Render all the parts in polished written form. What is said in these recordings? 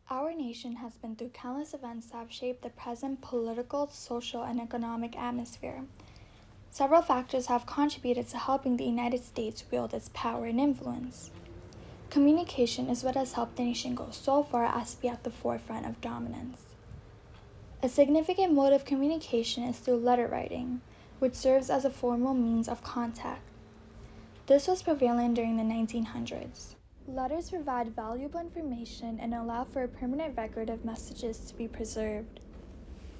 Our nation has been through countless events that have shaped the present political, social, and economic atmosphere. Several factors have contributed to helping the United States wield its power and influence. Communication is what has helped the nation go so far as to be at the forefront of dominance. A significant mode of communication is through letter writing, which serves as a formal means of contact. This was prevalent during the 1900s. Letters provide valuable information and allow for a permanent record of messages to be preserved.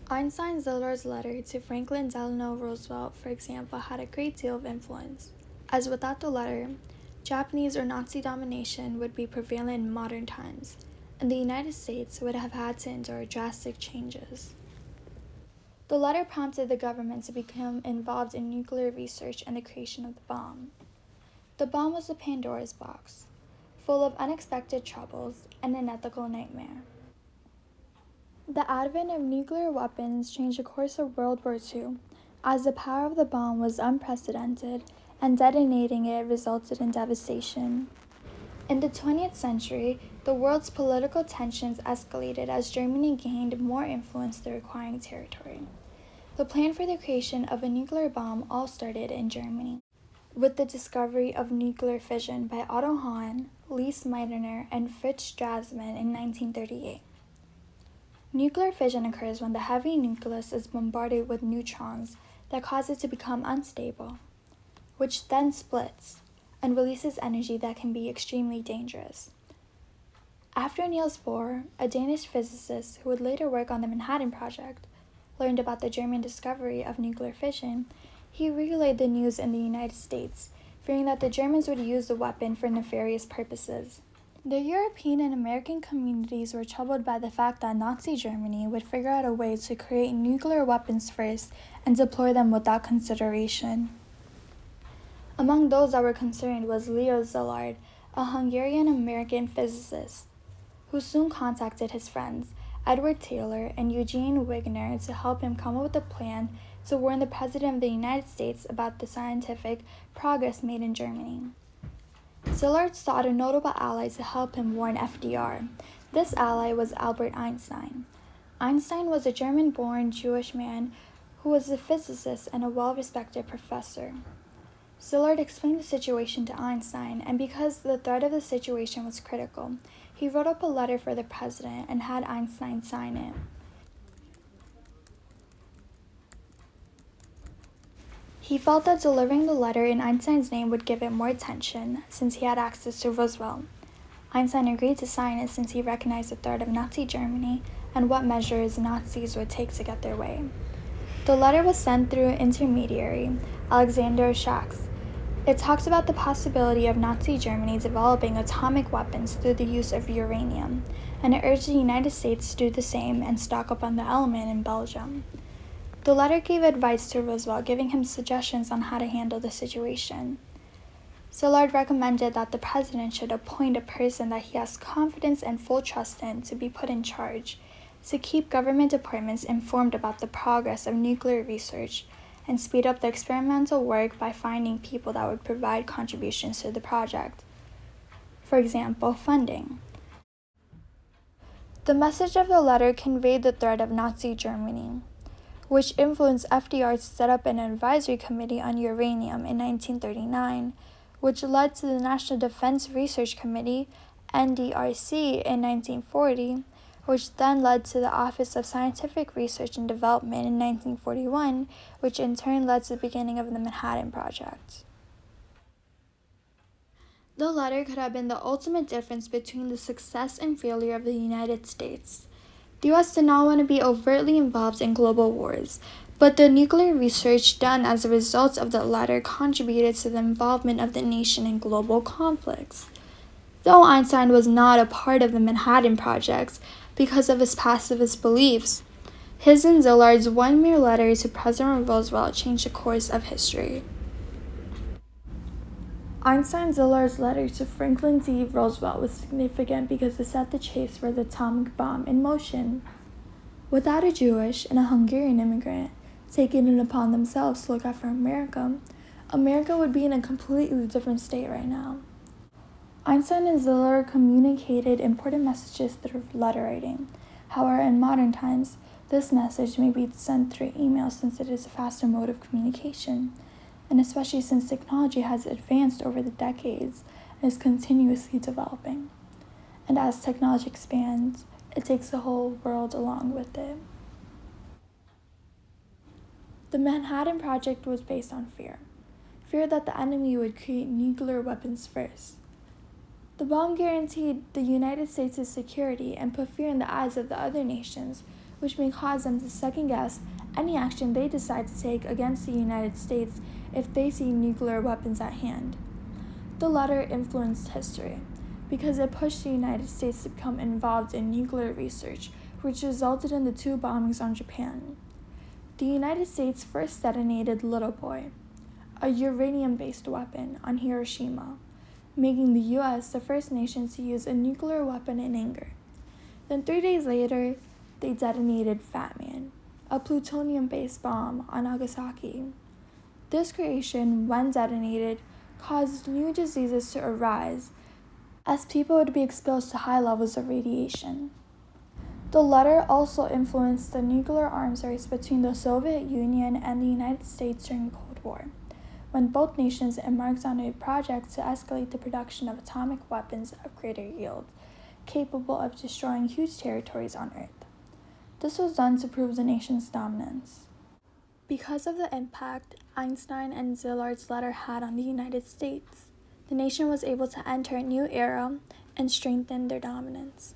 Einstein Szilard's letter to Franklin Delano Roosevelt, for example, had a great deal of influence, as without the letter, Japanese or Nazi domination would be prevalent in modern times, and the United States would have had to endure drastic changes. The letter prompted the government to become involved in nuclear research and the creation of the bomb. The bomb was a Pandora's box, full of unexpected troubles and an ethical nightmare. The advent of nuclear weapons changed the course of World War II, as the power of the bomb was unprecedented, and detonating it resulted in devastation. In the 20th century, the world's political tensions escalated as Germany gained more influence through acquiring territory. The plan for the creation of a nuclear bomb all started in Germany, with the discovery of nuclear fission by Otto Hahn, Lise Meitner, and Fritz Strassmann in 1938. Nuclear fission occurs when the heavy nucleus is bombarded with neutrons that cause it to become unstable, which then splits and releases energy that can be extremely dangerous. After Niels Bohr, a Danish physicist who would later work on the Manhattan Project, learned about the German discovery of nuclear fission, he relayed the news in the United States, fearing that the Germans would use the weapon for nefarious purposes. The European and American communities were troubled by the fact that Nazi Germany would figure out a way to create nuclear weapons first and deploy them without consideration. Among those that were concerned was Leo Szilard, a Hungarian-American physicist, who soon contacted his friends, Edward Taylor and Eugene Wigner, to help him come up with a plan to warn the President of the United States about the scientific progress made in Germany. Szilard sought a notable ally to help him warn FDR. This ally was Albert Einstein. Einstein was a German-born Jewish man who was a physicist and a well-respected professor. Szilard explained the situation to Einstein, and because the threat of the situation was critical, he wrote up a letter for the president and had Einstein sign it. He felt that delivering the letter in Einstein's name would give it more attention, since he had access to Roosevelt. Einstein agreed to sign it since he recognized the threat of Nazi Germany and what measures Nazis would take to get their way. The letter was sent through an intermediary, Alexander Schacht. It talks about the possibility of Nazi Germany developing atomic weapons through the use of uranium, and it urged the United States to do the same and stock up on the element in Belgium. The letter gave advice to Roosevelt, giving him suggestions on how to handle the situation. Szilard recommended that the president should appoint a person that he has confidence and full trust in to be put in charge, to keep government departments informed about the progress of nuclear research, and speed up the experimental work by finding people that would provide contributions to the project. For example, funding. The message of the letter conveyed the threat of Nazi Germany, which influenced FDR to set up an advisory committee on uranium in 1939, which led to the National Defense Research Committee, NDRC, in 1940, which then led to the Office of Scientific Research and Development in 1941, which in turn led to the beginning of the Manhattan Project. The letter could have been the ultimate difference between the success and failure of the United States. The U.S. did not want to be overtly involved in global wars, but the nuclear research done as a result of the letter contributed to the involvement of the nation in global conflicts. Though Einstein was not a part of the Manhattan Project because of his pacifist beliefs, his and Szilard's one mere letter to President Roosevelt changed the course of history. Einstein-Szilard's letter to Franklin D. Roosevelt was significant because it set the chase for the atomic bomb in motion. Without a Jewish and a Hungarian immigrant taking it upon themselves to look out for America, America would be in a completely different state right now. Einstein and Szilard communicated important messages through letter writing. However, in modern times, this message may be sent through email since it is a faster mode of communication, and especially since technology has advanced over the decades and is continuously developing. And as technology expands, it takes the whole world along with it. The Manhattan Project was based on fear that the enemy would create nuclear weapons first. The bomb guaranteed the United States' security and put fear in the eyes of the other nations, which may cause them to second-guess any action they decide to take against the United States if they see nuclear weapons at hand. The letter influenced history because it pushed the United States to become involved in nuclear research, which resulted in the 2 bombings on Japan. The United States first detonated Little Boy, a uranium-based weapon, on Hiroshima, making the U.S. the first nation to use a nuclear weapon in anger. Then 3 days later, they detonated Fat Man, a plutonium-based bomb, on Nagasaki. This creation, when detonated, caused new diseases to arise, as people would be exposed to high levels of radiation. The letter also influenced the nuclear arms race between the Soviet Union and the United States during the Cold War, when both nations embarked on a project to escalate the production of atomic weapons of greater yield, capable of destroying huge territories on Earth. This was done to prove the nation's dominance. Because of the impact Einstein and Szillard's letter had on the United States, the nation was able to enter a new era and strengthen their dominance.